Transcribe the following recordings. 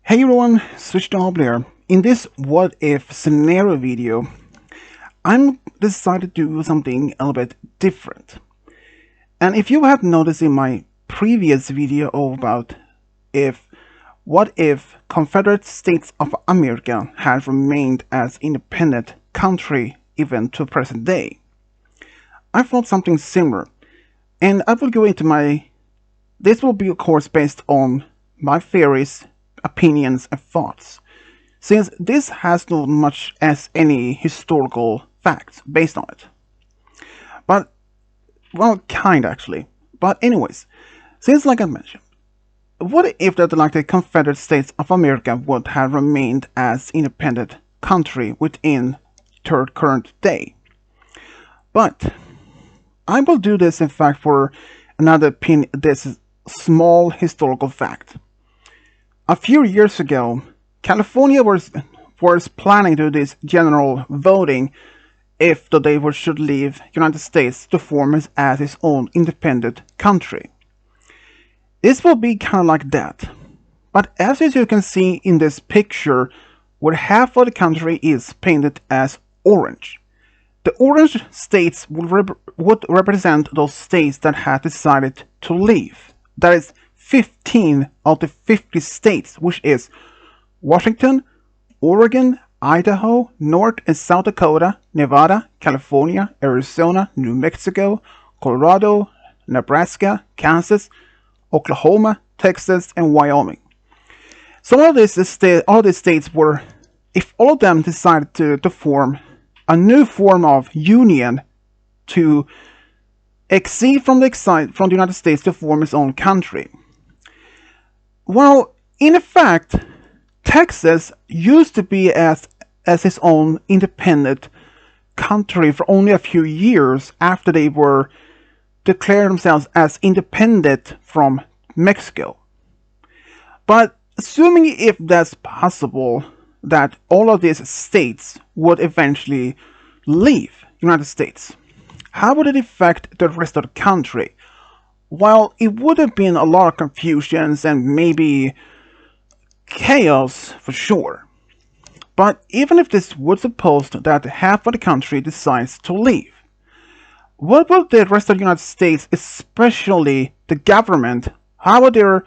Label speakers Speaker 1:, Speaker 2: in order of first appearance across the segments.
Speaker 1: Hey everyone, Switched on here. In this what if scenario video, I'm decided to do something a little bit different. And if you have noticed in my previous video about if what if Confederate States of America had remained as independent country even to present day, I thought something similar. And I will go into this will be of course based on my theories, opinions and thoughts, since this has not much as any historical facts based on it. But, well, kind actually. But anyways, since like I mentioned, what if the Confederate States of America would have remained as independent country within third current day? But I will do this in fact for another this small historical fact. A few years ago, California was planning to do this general voting if they should leave United States to form as its own independent country. This will be kind of like that. But as you can see in this picture, where half of the country is painted as orange, the orange states would represent those states that had decided to leave. That is 15 of the 50 states, which is Washington, Oregon, Idaho, North and South Dakota, Nevada, California, Arizona, New Mexico, Colorado, Nebraska, Kansas, Oklahoma, Texas, and Wyoming. Some of all these states were, if all of them decided to form a new form of union to exceed from the United States to form its own country. Well, in fact, Texas used to be as its own independent country for only a few years after they were declared themselves as independent from Mexico. But assuming if that's possible, that all of these states would eventually leave United States, how would it affect the rest of the country? Well, it would have been a lot of confusions and maybe chaos for sure. But even if this would suppose that half of the country decides to leave, what would the rest of the United States, especially the government, how would their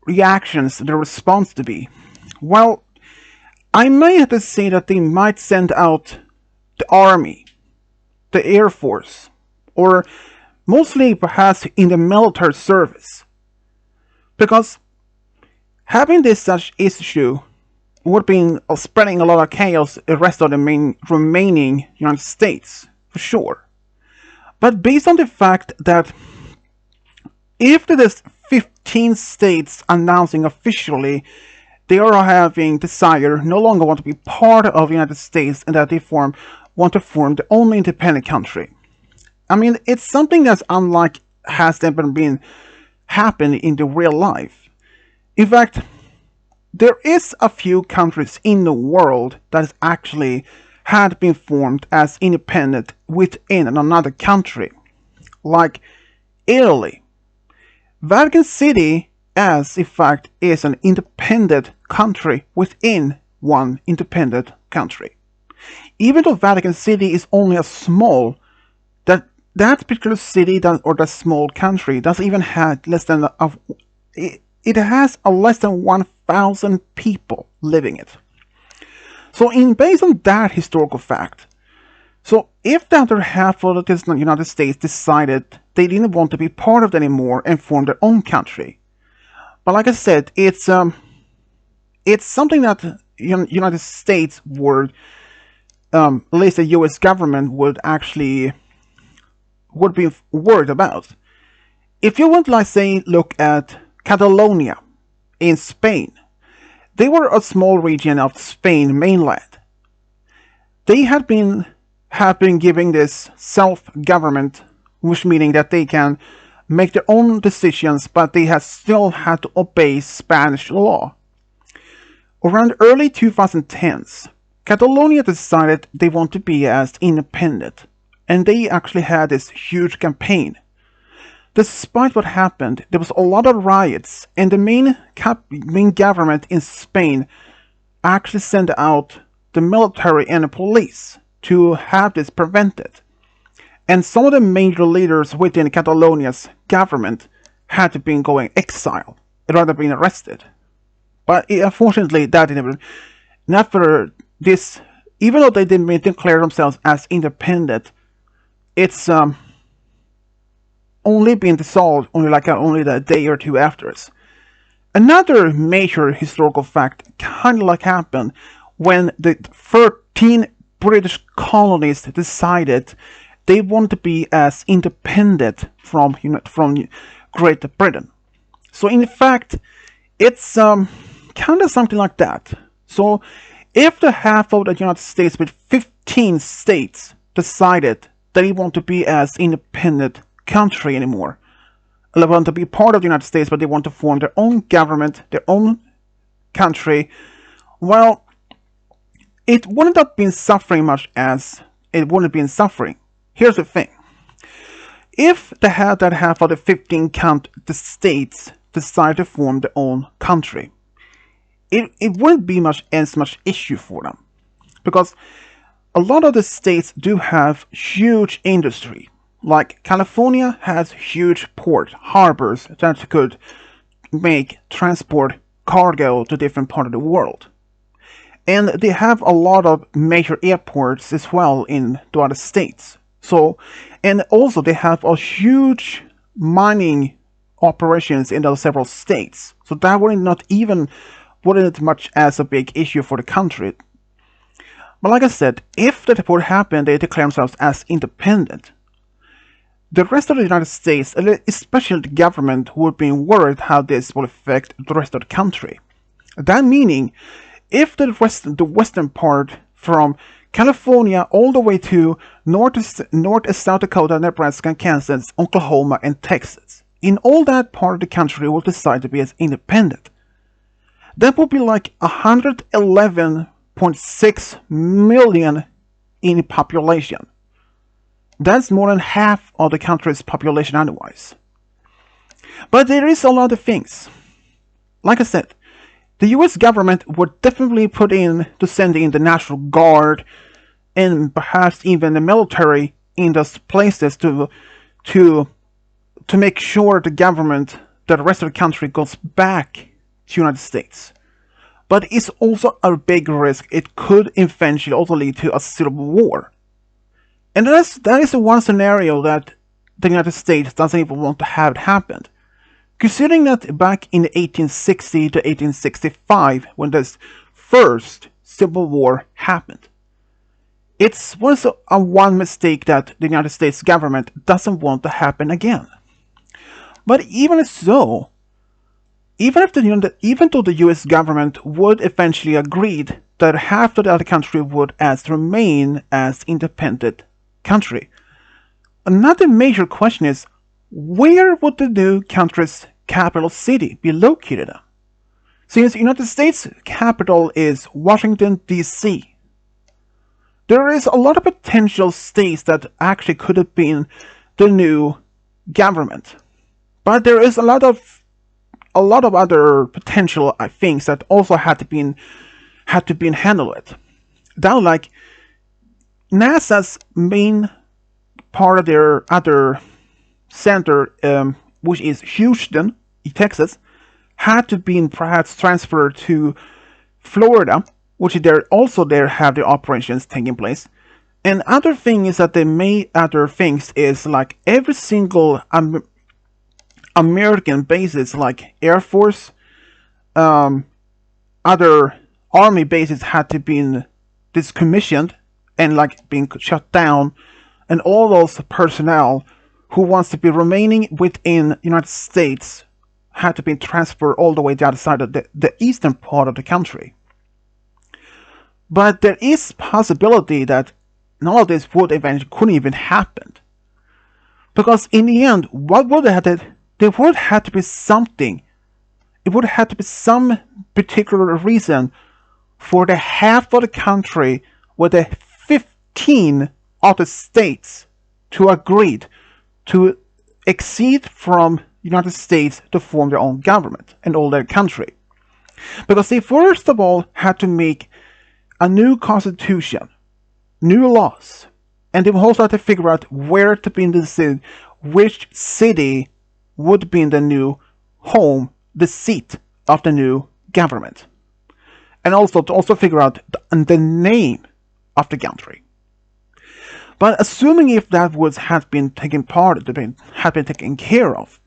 Speaker 1: reactions, their response to be? Well, I may have to say that they might send out the army, the air force, or mostly perhaps in the military service. Because having this such issue would be spreading a lot of chaos the rest of the remaining United States, for sure. But based on the fact that if there is 15 states announcing officially they are having desire, no longer want to be part of the United States, and that they want to form their own independent country. I mean, it's something that's unlike has ever been happened in the real life. In fact, there is a few countries in the world that actually had been formed as independent within another country, like Italy. Vatican City, as in fact, is an independent country within one independent country. Even though Vatican City is only a small, that particular city or that small country doesn't even have less than it has a less than 1,000 people living it. So based on that historical fact, so if the other half of the United States decided they didn't want to be part of it anymore and form their own country, but like I said, it's something that United States would, at least the U.S. government would be worried about. If you would like say look at Catalonia in Spain, they were a small region of Spain mainland. They have been giving this self-government, which meaning that they can make their own decisions, but they have still had to obey Spanish law. Around early 2010s, Catalonia decided they want to be as independent, and they actually had this huge campaign Despite what happened, there was a lot of riots, and the main government in Spain actually sent out the military and the police to have this prevented. And some of the major leaders within Catalonia's government had to be going exile, and rather being arrested. But unfortunately, that didn't. Not for this, even though they didn't declare themselves as independent, it's only been dissolved only a day or two afterwards. Another major historical fact kind of happened when the 13 British colonies decided they wanted to be as independent from Great Britain. So in fact, it's kind of something like that. So if the half of the United States with 15 states decided that they want to be as independent country anymore, they want to be part of the United States, but they want to form their own government, their own country, well, it wouldn't have been suffering much as it wouldn't have been suffering. Here's the thing. If that half of the 15 the states decide to form their own country, it wouldn't be as much issue for them. Because a lot of the states do have huge industry. Like California has huge port harbors that could transport cargo to different parts of the world. And they have a lot of major airports as well in the other states. So, and also they have a huge mining operations in those several states. So that wouldn't much as a big issue for the country. But like I said, if that would happen, they declare themselves as independent. The rest of the United States, especially the government, would be worried how this will affect the rest of the country. That meaning, if the western part from California all the way to North and South Dakota, Nebraska, Kansas, Oklahoma, and Texas, in all that part of the country will decide to be as independent, that would be like 111.6 million in population. That's more than half of the country's population otherwise. But there is a lot of things. Like I said, the US government would definitely send in the National Guard and perhaps even the military in those places to make sure the rest of the country goes back to the United States. But it's also a big risk. It could eventually also lead to a civil war. And that is the one scenario that the United States doesn't even want to have happen. Considering that back in 1860 to 1865, when this first Civil War happened, it was a one mistake that the United States government doesn't want to happen again. But even so, even though the US government would eventually agree that half of the other country would remain as independent country, another major question is, where would the new country's capital city be located at? Since the United States capital is Washington, D.C., there is a lot of potential states that actually could have been the new government. But there is a lot of other potential things that also had to be handled. That like NASA's main part of their other center, which is Houston, Texas, had to be perhaps transferred to Florida, which there have the operations taking place. And other thing is that they made other things is like every single American bases like Air Force, other Army bases had to be decommissioned and like being shut down, and all those personnel who wants to be remaining within the United States had to be transferred all the way to the other side of the eastern part of the country. But there is possibility that none of this would eventually couldn't even happen. Because in the end, what would have there would have to be something. It would have to be some particular reason for the half of the country with the 15 of the states to agree to exceed from United States to form their own government and all their country. Because they first of all had to make a new constitution, new laws, and they also had to figure out where to be in the city, which city would be in the new home, the seat of the new government. And also to figure out the name of the country. But assuming if that had been taken care of,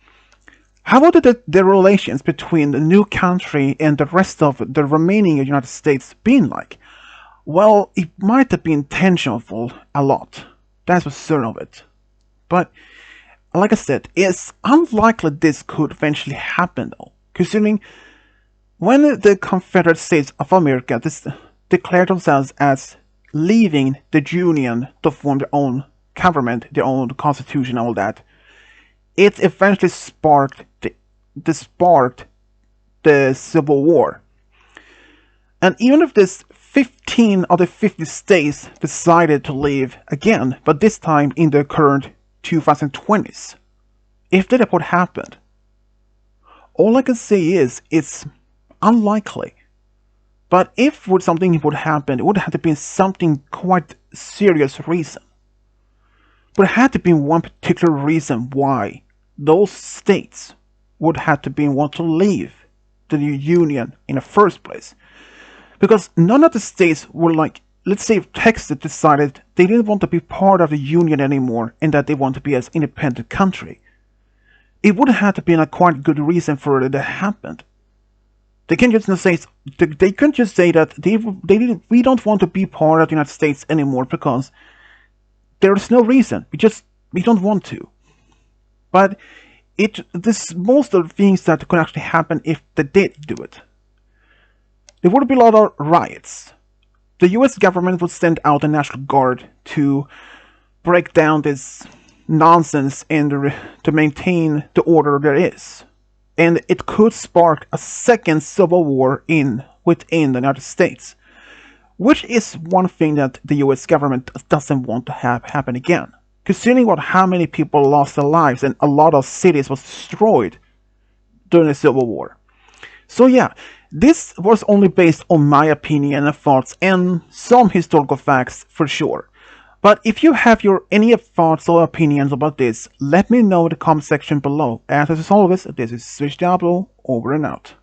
Speaker 1: how about the relations between the new country and the rest of the remaining United States being like? Well, it might have been tensionful a lot. That's for certain of it. But, like I said, it's unlikely this could eventually happen though, considering when the Confederate States of America declared themselves as leaving the Union to form their own government, their own constitution, all that, it eventually sparked the Civil War. And even if this 15 of the 50 states decided to leave again, but this time in the current 2020s, if that would happen, all I can say is it's unlikely. But if something would happen, it would have to be something quite serious reason. But it had to be one particular reason why those states would have to want to leave the Union in the first place. Because none of the states were like, let's say if Texas decided they didn't want to be part of the Union anymore and that they want to be as independent country. It would have to be a quite good reason for it to happen. They can't just say that we don't want to be part of the United States anymore because there's no reason. We don't want to. But most of the things that could actually happen if they did do it. There would be a lot of riots. The US government would send out the National Guard to break down this nonsense and to maintain the order there is. And it could spark a second civil war within the United States, which is one thing that the US government doesn't want to have happen again. Considering how many people lost their lives and a lot of cities was destroyed during the Civil War. So yeah, this was only based on my opinion and thoughts and some historical facts for sure. But if you have any thoughts or opinions about this, let me know in the comment section below. As always, this is Switch Diablo, over and out.